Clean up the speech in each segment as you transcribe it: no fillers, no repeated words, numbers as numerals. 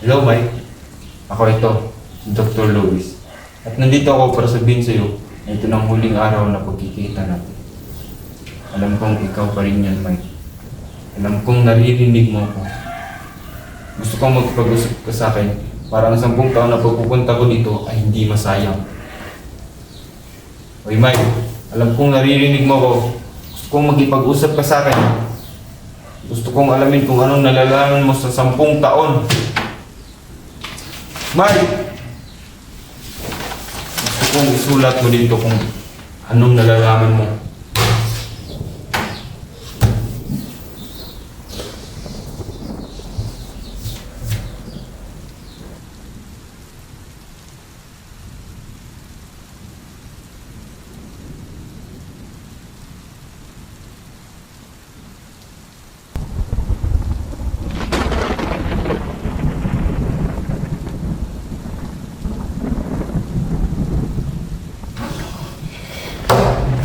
Hello, Mike. Ako ito, si Dr. Lewis. At nandito ako para sabihin sa iyo na ito ng huling araw na pagkikita natin. Alam kong ikaw pa rin yan, Mike. Alam kong naririnig mo ako. Gusto kong magpag-usap ka sa akin para ang 10 taon na pagpupunta ko dito ay hindi masayang. Hoy, Mike. Alam kong naririnig mo ako. Gusto kong magipag-usap ka sa akin. Gusto kong alamin kung anong nalalaman mo sa 10 taon. Mike! Gusto kong isulat mo dito kung anong nalalaman mo.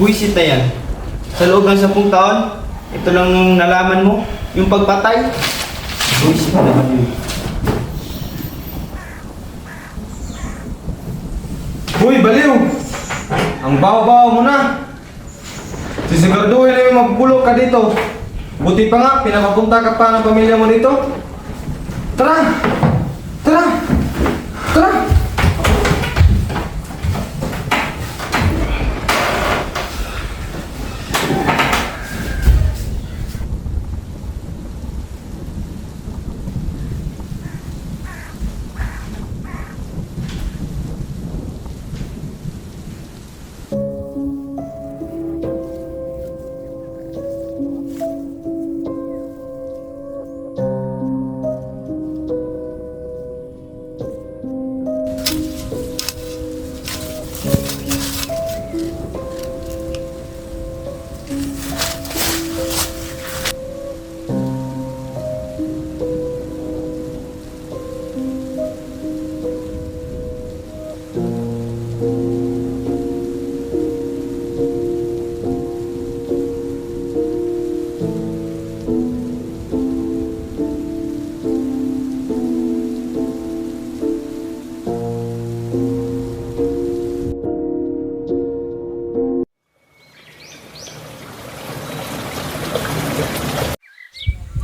Buisit na yan. Sa loob ng 10 taon, ito lang yung nalaman mo, yung pagpatay. Buisit na naman yun. Uy, baliw! Ang baho-baho mo na! Sisiguraduhin na yung magbulok ka dito. Buti pa nga, pinapapunta ka pa ng pamilya mo dito. Tara! Tara! Tara!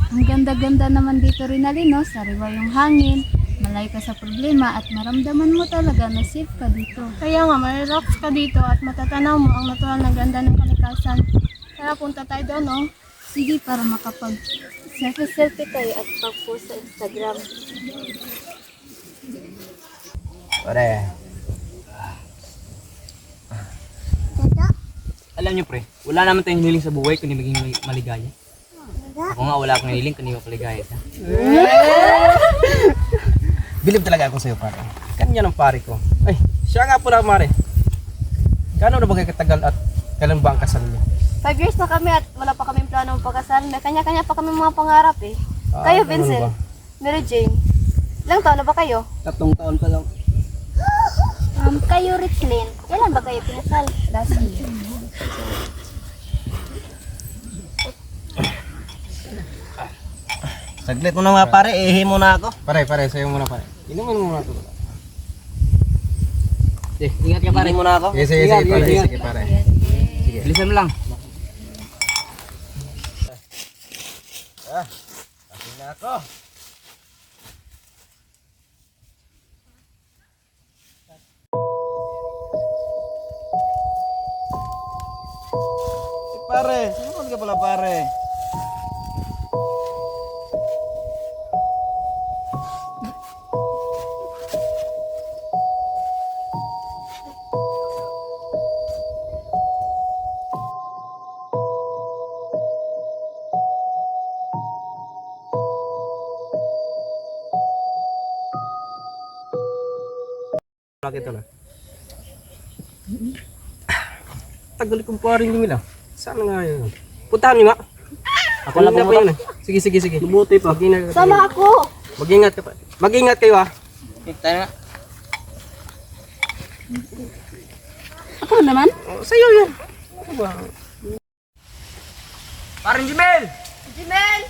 Ang ganda-ganda naman dito rin no? Sariwa yung hangin, malayo ka sa problema at maramdaman mo talaga na safe ka dito. Kaya nga, ma-relax ka dito at matatanaw mo ang natural na ganda ng kalikasan. Kaya punta tayo doon, no? Sige, para makapag-selfie tayo at pag-post sa Instagram. Pare. Alam niyo pre, wala naman tayong hiniling sa buhay kundi maging maligaya. Ako nga wala akong hiniling kundi maligaya siya. Bilib talaga ako sa'yo pare. Kanya ng pare ko. Ay, siya nga pala mare. Gano'n na ba kayo katagal at kailan ba ang kasal niyo? 5 years na kami at wala pa kaming plano ng pagkasal. May kanya-kanya pa kami mga pangarap eh. Kayo, ganun Vincent, ba? Mary Jane, ilang taon na ba kayo? 3 taon pa lang. Kayo, Richlyn, kailan ba kayo pinasal? Last year. Saglit mo na mga pare, ihi muna ako. Pare, sa'yo muna pare. Inumin mo muna ito. Ingat ka pare. Ihi muna ako. Sige pare, sige pare. Sige. Bilisan mo lang. Pasing na ako. Pare, sino ka pala pare? Bakit ito na? Tagal kong paring yung ilang. Saan nga yun? Puntahan nyo nga. Ako lang po yun eh. Sige. Lubuti pa. Sama ako! Mag-ingat ka pa. Mag-ingat kayo ha. Tayo nga. Ako naman? Oh, sa'yo yan. Ano ba? Paring Jimel! Jimel!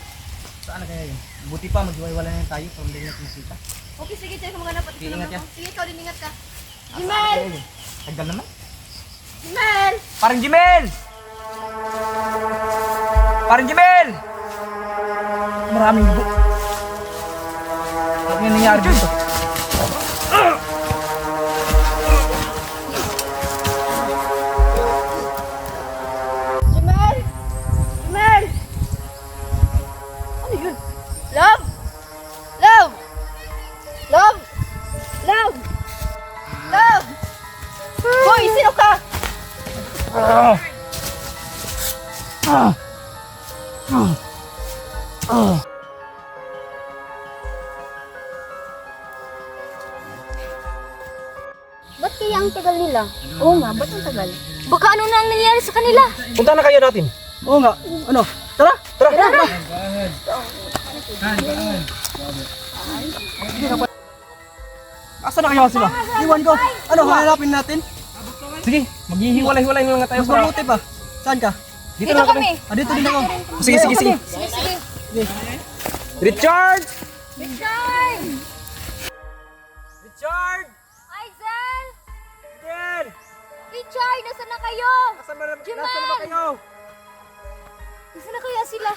Saan na kaya yun? Buti pa, maghiwalay na tayo para hindi natin makita. Okay, sige, tayo ka maghanap. Sige, ingat ya. Sige, ikaw din ingat ka. Jimel! Tagal naman. Jimel! Parang Jimel! Parang Jimel! Maraming bu... Ano yung nangyari dito? Jimel! Jimel! Ano yun? Love! Love! Love! Love! Love! Hoy, sino ka? Ba't kaya ang tagal nila? Oo nga, ba't ang tagal? Baka ano na ang nangyari sa kanila? Punta na kayo natin. Oo nga. Ano? Tara! Tara! Tara! Asa na kayo sila? Iwan ko. Ano, hanapin natin? Sige, maghihiwalay-hiwalay na lang tayo. Mas mabuti pa. Saan ka? Dito na kami. Dito din ako. Sige, sige, sige. Sige, sige. Richard! Richard! Richard! Aizel! Miguel! Richard, nasaan na kayo? Nasaan na ba kayo? Nasaan na kaya sila?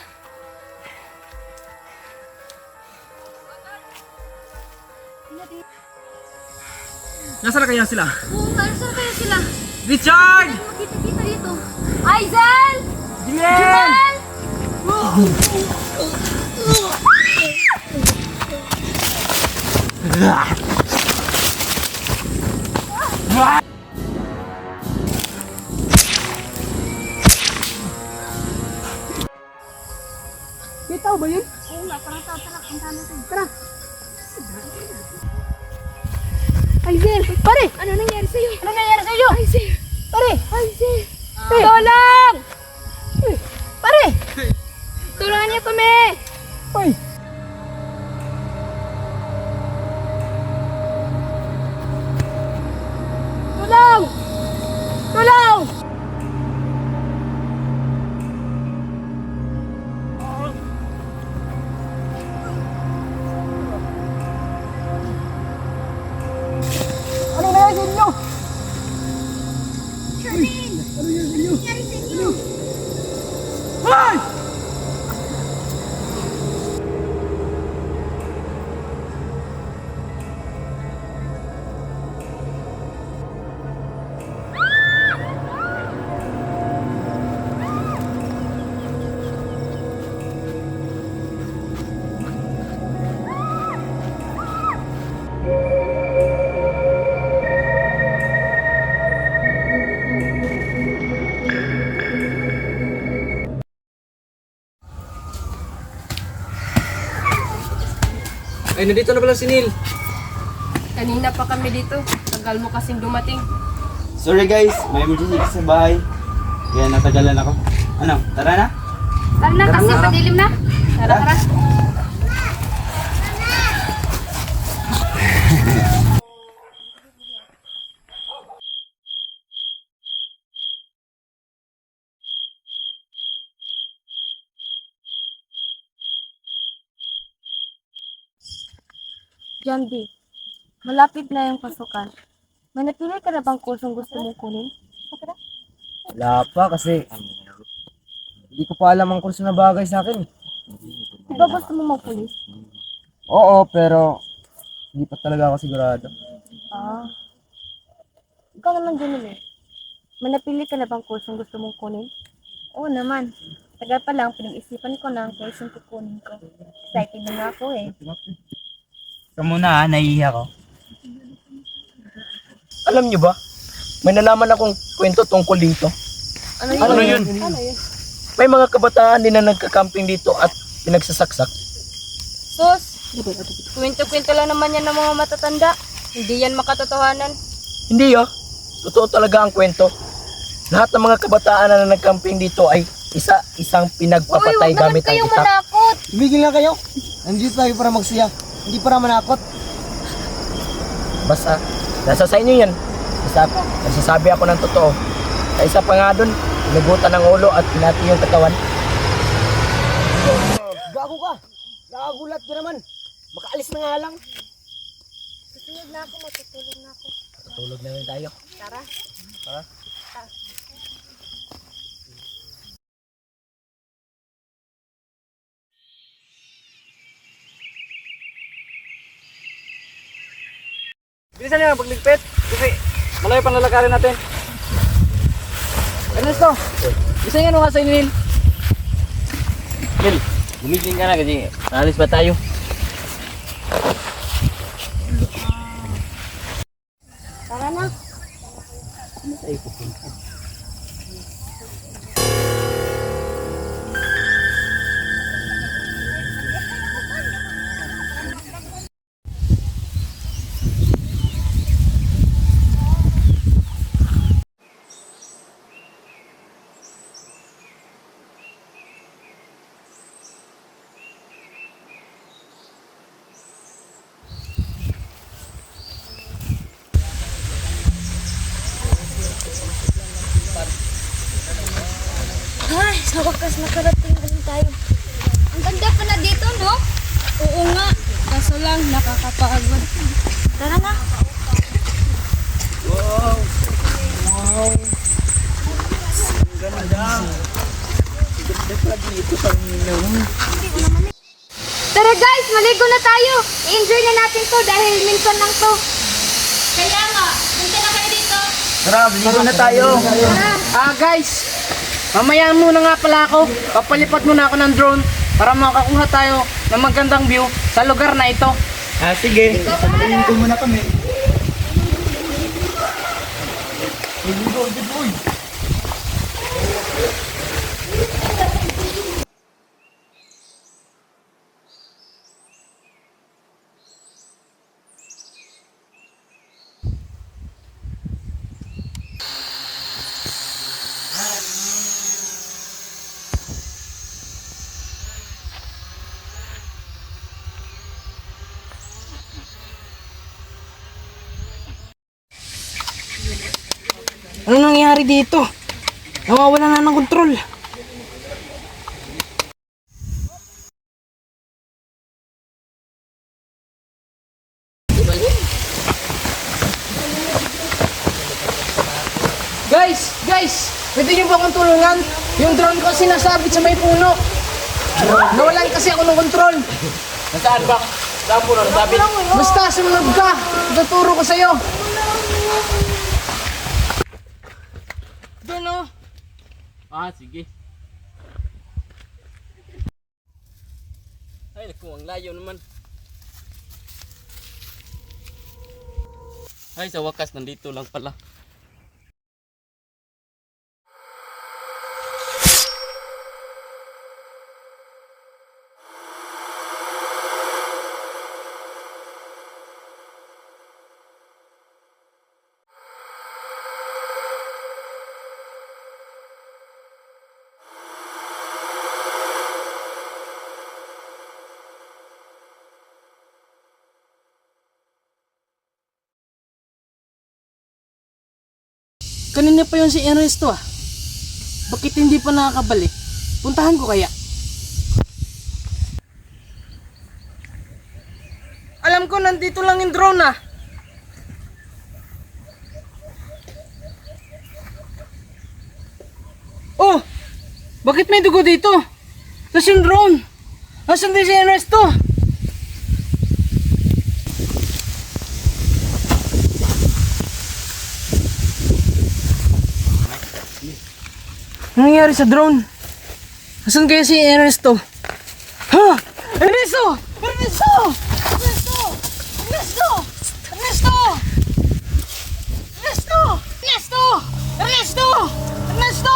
Nasaan na kaya sila? Oo nga, nasaan na kaya sila? Richard! Makita-kita dito. Aizel! Miguel! Kita ba yun? Oo nga, parang tara, puntahan natin. Tara! Aizel! Pare! Ano nangyari sa'yo? Ano nangyari sa'yo? Aizel! Pare! Aizel! Tulong! Pare! Tulungan niyo kami! Ay! Tulong! Tulong! Ano nangyari sa inyo? Ay! Ay, nandito na pala si Neil. Kanina pa kami dito. Tagal mo kasing dumating. Sorry guys, may emergency sa bahay. Kaya natagalan ako. Ano, tara na? Tara na, kasi padilim na. Tara, tara. John D, malapit na yung pasukan. May napili ka na bang kursong gusto mong kunin? Wala pa kasi hindi ko pa alam ang kurso na bagay sa akin. Di ba gusto mo magpulis? Oo, pero hindi pa talaga ako sigurado. Ah. Ikaw naman, Junil eh. May napili ka na bang kursong gusto mong kunin? Oo naman. Tagal pa lang, pinag-isipan ko na ang kursong kukunin ko. Excited na nga ako eh. Ikaw muna nahihiya ko. Alam niyo ba? May nalaman akong kwento tungkol dito. Ano yun? Ano yun? May mga kabataan din na nagka-camping dito at pinagsasaksak. Sus! Kwento-kwento lang naman yan ng mga matatanda. Hindi yan makatotohanan. Hindi totoo talaga ang kwento. Lahat ng mga kabataan na nag-camping dito ay isa-isang pinagpapatay gamit ang itak. manakot! Ibigil nga kayo. Nandito tayo para magsiya. Hindi para manakot. Basta, nasa sa inyo yan. Nagsasabi ako ng totoo. Sa isa pa nga dun, pinugutan ng ulo at pinati yung katawan. Gago ka! Nakagulat ka naman. Makaalis na nga lang. Sunod na ako, matutulog na ako. Tulog na rin tayo. Tara. Tara. Bilisan niyo ang pagligpit kasi malayo pang lalakarin natin. Ernesto, bilisan niyo nga sa inil. Nil, gumising ka na kasi alis ba tayo? Tara na. Ano tayo pupunta? Ay, sa wakas nakarating na rin tayo. Ang ganda pa na dito, no? Oo nga, kaso lang nakakapagod. Tara na. Tara guys, maligo na tayo. I-enjoy na natin to dahil minsan lang to. Kaya nga, punta na kayo dito. Tara, bilisan na tayo. Guys, mamaya muna nga pala ako. Papalipat muna ako ng drone para makakuha tayo ng magandang view sa lugar na ito. Sige. Sabihin ko muna kami. Ano nangyari dito? Nawawala na ng kontrol. Guys! Pwede niyo ba akong tulungan? Yung drone ko sinasabit sa may puno. Nawalan kasi ako ng kontrol. Nasaan ba? Saan puno nasabit? Basta sumunod ka. Tuturo ko sa'yo. Doon oh. Sige. Ay, naku, ang layo naman. Ay, sa wakas, nandito lang pala. Kanina pa yun si Ernesto ah. Bakit hindi pa nakakabalik? Puntahan ko kaya. Alam ko nandito lang yung drone ah. Oh! Bakit may dugo dito? Tapos yung drone. Nasaan din si Ernesto? Ano nangyari sa drone? Nasaan kaya si Ernesto? Ha? Ernesto! Ernesto! Ernesto! Ernesto! Ernesto! Ernesto! Ernesto! Ernesto! Ernesto!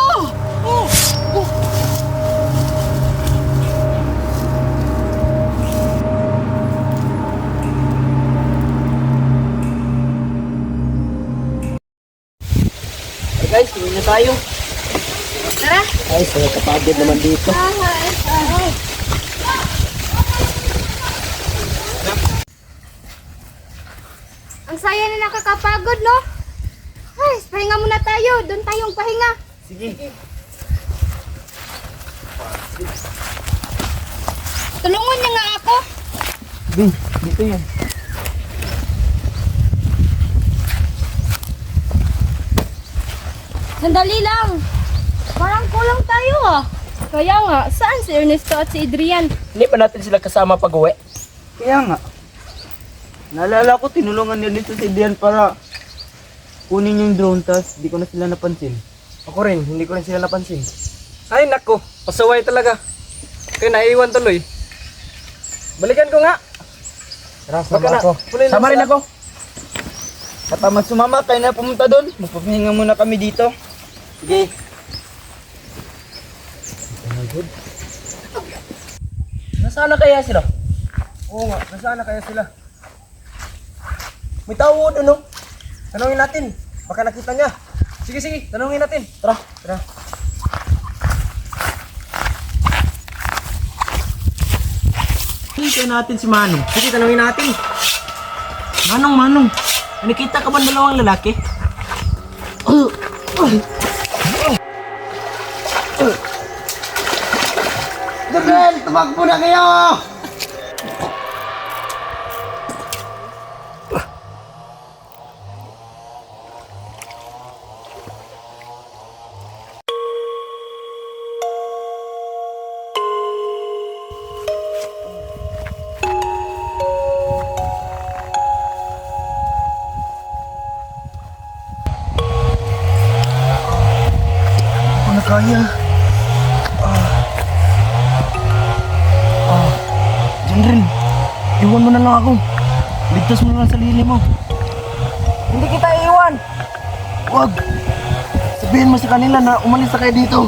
Oh! Oh! Guys, tuloy na tayo. Tara. Ay, saya kapagod naman dito. Ang saya na nakakapagod, no? Ay, pahinga muna tayo. Doon tayong pahinga. Sige. Tulungan niya nga ako. Dito yan. Sandali lang. Parang kulang tayo ah. Kaya nga, saan si Ernesto at si Adrian? Hindi pa natin sila kasama pag-uwi. Kaya nga. Naalala ko, tinulungan nila nito si Dian para kunin yung drone, tas di ko na sila napansin. Ako rin, hindi ko rin sila napansin. Ay nako, pasaway talaga. Kaya naiiwan tuloy. Balikan ko nga. Tara, Baka na, sama rin ako. Katama sumama, kayo na pumunta doon. Magpapahinga muna kami dito. Sige. Nasaan na kaya sila? Oo nga, nasaan na kaya sila? May tao doon, no? Tanungin natin. Baka nakita niya. Sige, sige. Tanungin natin. Tara. Tara. Hintayin natin si Manong. Sige, tanungin natin. Manong. Nakita ka ba ng dalawang lalaki? Gabriel, tumakbo na kayo! Ako na kaya. Diyan rin. Iwan mo na lang ako. Ligtas mo na lang sarili mo. Hindi kita iwan. Wag. Sabihin mo sa kanila na umalis na kayo dito.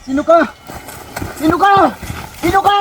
Sino ka? Sino ka? Sino ka?